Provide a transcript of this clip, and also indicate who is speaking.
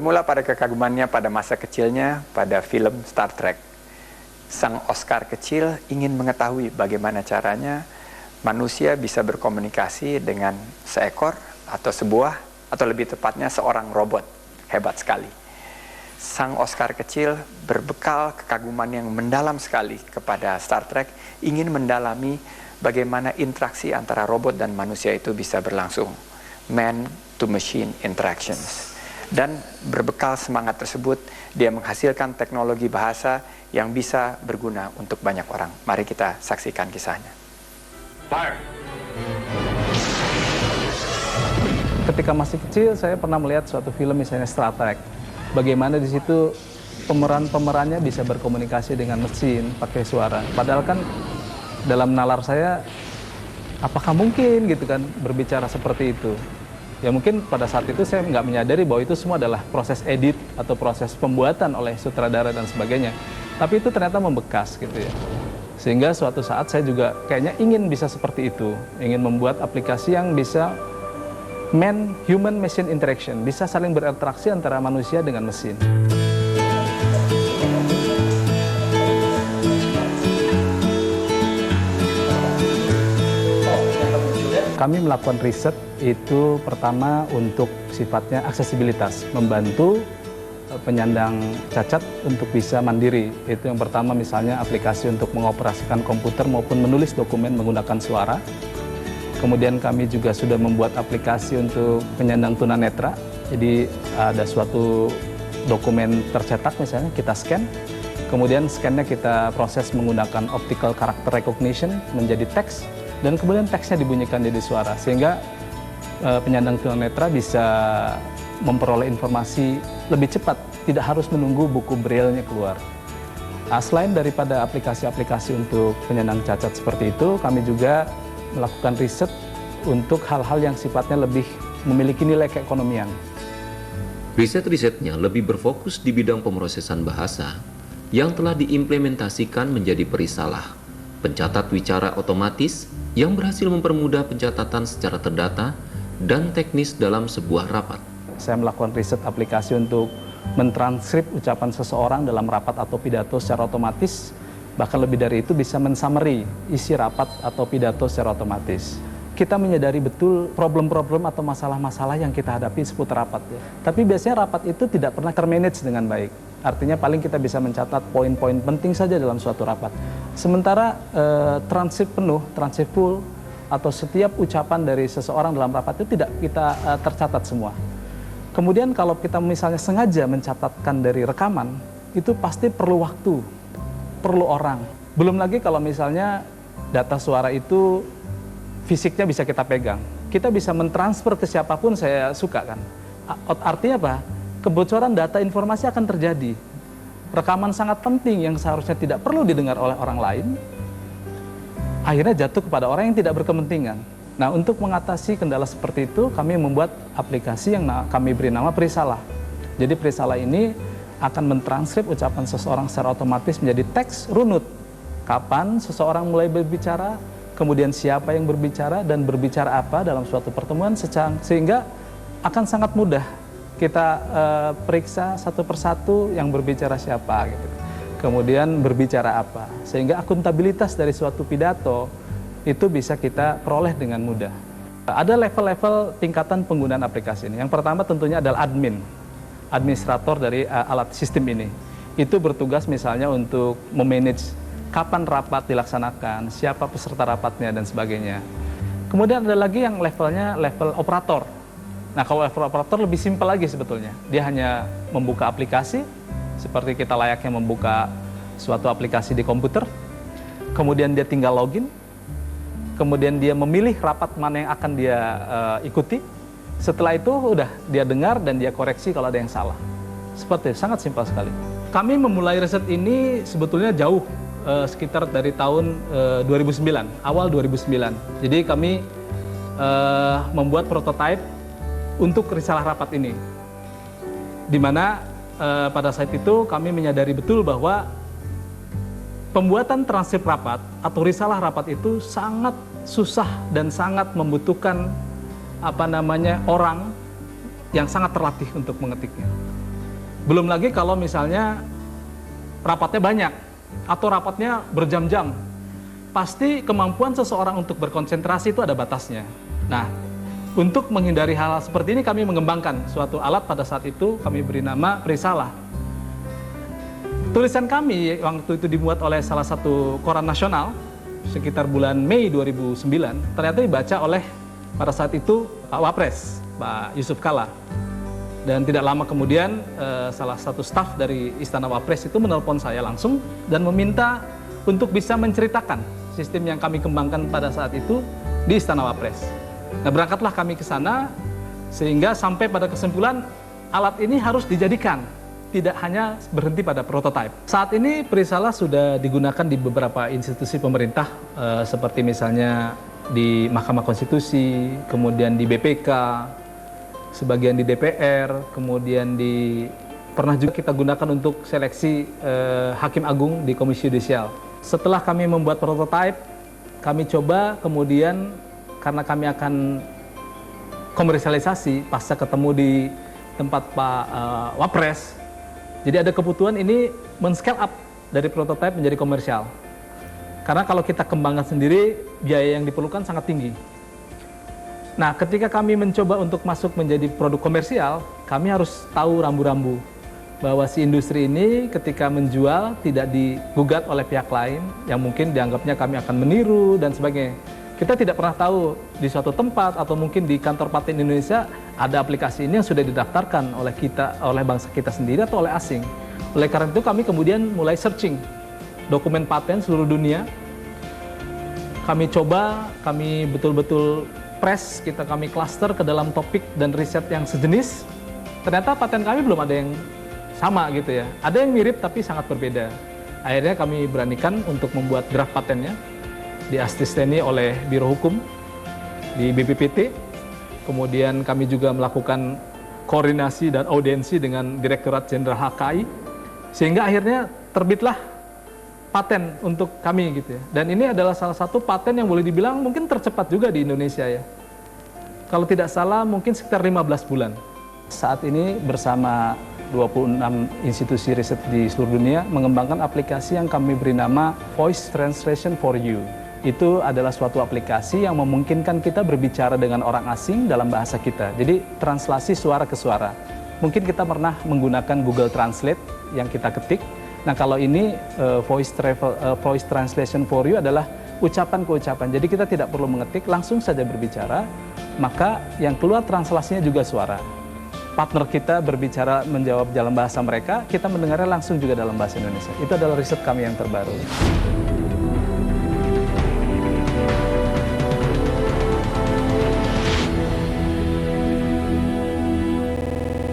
Speaker 1: Bermula pada kekagumannya pada masa kecilnya pada film Star Trek. Sang Oscar kecil ingin mengetahui bagaimana caranya manusia bisa berkomunikasi dengan seekor atau sebuah, atau lebih tepatnya seorang robot. Hebat sekali. Sang Oscar kecil berbekal kekaguman yang mendalam sekali kepada Star Trek, ingin mendalami bagaimana interaksi antara robot dan manusia itu bisa berlangsung. Man to machine interactions. Dan berbekal semangat tersebut, dia menghasilkan teknologi bahasa yang bisa berguna untuk banyak orang. Mari kita saksikan kisahnya.
Speaker 2: Fire.
Speaker 3: Ketika masih kecil, saya pernah melihat suatu film misalnya Star Trek. Bagaimana di situ pemerannya bisa berkomunikasi dengan mesin pakai suara. Padahal kan dalam nalar saya, apakah mungkin gitu kan berbicara seperti itu? Ya mungkin pada saat itu saya nggak menyadari bahwa itu semua adalah proses edit atau proses pembuatan oleh sutradara dan sebagainya. Tapi itu ternyata membekas gitu ya. Sehingga suatu saat saya juga kayaknya ingin bisa seperti itu. Ingin membuat aplikasi yang bisa human machine interaction, bisa saling berinteraksi antara manusia dengan mesin. Kami melakukan riset itu pertama untuk sifatnya aksesibilitas, membantu penyandang cacat untuk bisa mandiri. Itu yang pertama, misalnya aplikasi untuk mengoperasikan komputer maupun menulis dokumen menggunakan suara. Kemudian kami juga sudah membuat aplikasi untuk penyandang tunanetra. Jadi ada suatu dokumen tercetak misalnya, kita scan. Kemudian scan-nya kita proses menggunakan optical character recognition menjadi teks. Dan kemudian teksnya dibunyikan jadi suara. Sehingga penyandang tunanetra bisa memperoleh informasi lebih cepat. Tidak harus menunggu buku braille-nya keluar. Nah, selain daripada aplikasi-aplikasi untuk penyandang cacat seperti itu, kami juga melakukan riset untuk hal-hal yang sifatnya lebih memiliki nilai keekonomian.
Speaker 4: Riset-risetnya lebih berfokus di bidang pemrosesan bahasa yang telah diimplementasikan menjadi perisalah, pencatat wicara otomatis yang berhasil mempermudah pencatatan secara terdata dan teknis dalam sebuah rapat.
Speaker 3: Saya melakukan riset aplikasi untuk mentranskrip ucapan seseorang dalam rapat atau pidato secara otomatis. Bahkan lebih dari itu bisa mensummary isi rapat atau pidato secara otomatis. Kita menyadari betul problem-problem atau masalah-masalah yang kita hadapi seputar rapat. Ya. Tapi biasanya rapat itu tidak pernah termanage dengan baik. Artinya paling kita bisa mencatat poin-poin penting saja dalam suatu rapat. Sementara transkrip penuh, transkrip full, atau setiap ucapan dari seseorang dalam rapat itu tidak kita tercatat semua. Kemudian kalau kita misalnya sengaja mencatatkan dari rekaman, itu pasti perlu waktu, perlu orang. Belum lagi kalau misalnya data suara itu fisiknya bisa kita pegang. Kita bisa mentransfer ke siapapun saya suka kan. Artinya apa? Kebocoran data informasi akan terjadi. Rekaman sangat penting yang seharusnya tidak perlu didengar oleh orang lain, akhirnya jatuh kepada orang yang tidak berkepentingan. Nah, untuk mengatasi kendala seperti itu, kami membuat aplikasi yang kami beri nama Perisalah. Jadi Perisalah ini akan mentranskrip ucapan seseorang secara otomatis menjadi teks runut. Kapan seseorang mulai berbicara, kemudian siapa yang berbicara, dan berbicara apa dalam suatu pertemuan, sehingga akan sangat mudah kita periksa satu persatu yang berbicara siapa, gitu. Kemudian berbicara apa, sehingga akuntabilitas dari suatu pidato itu bisa kita peroleh dengan mudah. Ada level-level tingkatan penggunaan aplikasi ini. Yang pertama tentunya adalah administrator dari alat sistem ini. Itu bertugas misalnya untuk memanage kapan rapat dilaksanakan, siapa peserta rapatnya, dan sebagainya. Kemudian ada lagi yang levelnya level operator. Nah, kalau level operator lebih simpel lagi sebetulnya. Dia hanya membuka aplikasi, seperti kita layaknya membuka suatu aplikasi di komputer. Kemudian dia tinggal login. Kemudian dia memilih rapat mana yang akan dia ikuti. Setelah itu udah dia dengar dan dia koreksi kalau ada yang salah. Seperti itu, sangat simpel sekali. Kami memulai riset ini sebetulnya jauh, sekitar dari tahun 2009, awal 2009. Jadi kami membuat prototipe untuk risalah rapat ini. Di mana pada saat itu kami menyadari betul bahwa pembuatan transkrip rapat atau risalah rapat itu sangat susah dan sangat membutuhkan orang yang sangat terlatih untuk mengetiknya. Belum lagi kalau misalnya rapatnya banyak atau rapatnya berjam-jam, pasti kemampuan seseorang untuk berkonsentrasi itu ada batasnya. Nah, untuk menghindari hal-hal seperti ini kami mengembangkan suatu alat pada saat itu kami beri nama Perisalah. Tulisan kami waktu itu dimuat oleh salah satu koran nasional sekitar bulan Mei 2009, ternyata dibaca oleh pada saat itu Pak Wapres, Pak Yusuf Kalla. Dan tidak lama kemudian salah satu staf dari Istana Wapres itu menelpon saya langsung dan meminta untuk bisa menceritakan sistem yang kami kembangkan pada saat itu di Istana Wapres. Nah, berangkatlah kami ke sana sehingga sampai pada kesimpulan alat ini harus dijadikan, tidak hanya berhenti pada prototipe. Saat ini Perisalah sudah digunakan di beberapa institusi pemerintah seperti misalnya di Mahkamah Konstitusi, kemudian di BPK, sebagian di DPR, kemudian pernah juga kita gunakan untuk seleksi Hakim Agung di Komisi Yudisial. Setelah kami membuat prototipe, kami coba kemudian karena kami akan komersialisasi pasca ketemu di tempat Pak Wapres. Jadi ada kebutuhan ini men-scale up dari prototipe menjadi komersial. Karena kalau kita kembangkan sendiri, biaya yang diperlukan sangat tinggi. Nah, ketika kami mencoba untuk masuk menjadi produk komersial, kami harus tahu rambu-rambu bahwa si industri ini ketika menjual tidak digugat oleh pihak lain yang mungkin dianggapnya kami akan meniru dan sebagainya. Kita tidak pernah tahu di suatu tempat atau mungkin di kantor paten Indonesia ada aplikasi ini yang sudah didaftarkan oleh kita, oleh bangsa kita sendiri atau oleh asing. Oleh karena itu kami kemudian mulai searching dokumen paten seluruh dunia. Kami coba, kami betul-betul press, kami cluster ke dalam topik dan riset yang sejenis. Ternyata paten kami belum ada yang sama gitu ya. Ada yang mirip tapi sangat berbeda. Akhirnya kami beranikan untuk membuat draft patennya, diasisteni oleh Biro Hukum di BPPT. Kemudian kami juga melakukan koordinasi dan audiensi dengan Direktorat Jenderal HKI, sehingga akhirnya terbitlah paten untuk kami gitu ya. Dan ini adalah salah satu paten yang boleh dibilang mungkin tercepat juga di Indonesia ya. Kalau tidak salah mungkin sekitar 15 bulan. Saat ini bersama 26 institusi riset di seluruh dunia mengembangkan aplikasi yang kami beri nama Voice Translation for You. Itu adalah suatu aplikasi yang memungkinkan kita berbicara dengan orang asing dalam bahasa kita. Jadi translasi suara ke suara. Mungkin kita pernah menggunakan Google Translate yang kita ketik. Nah, kalau ini Voice Translation for You adalah ucapan ke ucapan. Jadi kita tidak perlu mengetik, langsung saja berbicara, maka yang keluar translasinya juga suara. Partner kita berbicara menjawab dalam bahasa mereka, kita mendengarnya langsung juga dalam bahasa Indonesia. Itu adalah riset kami yang terbaru.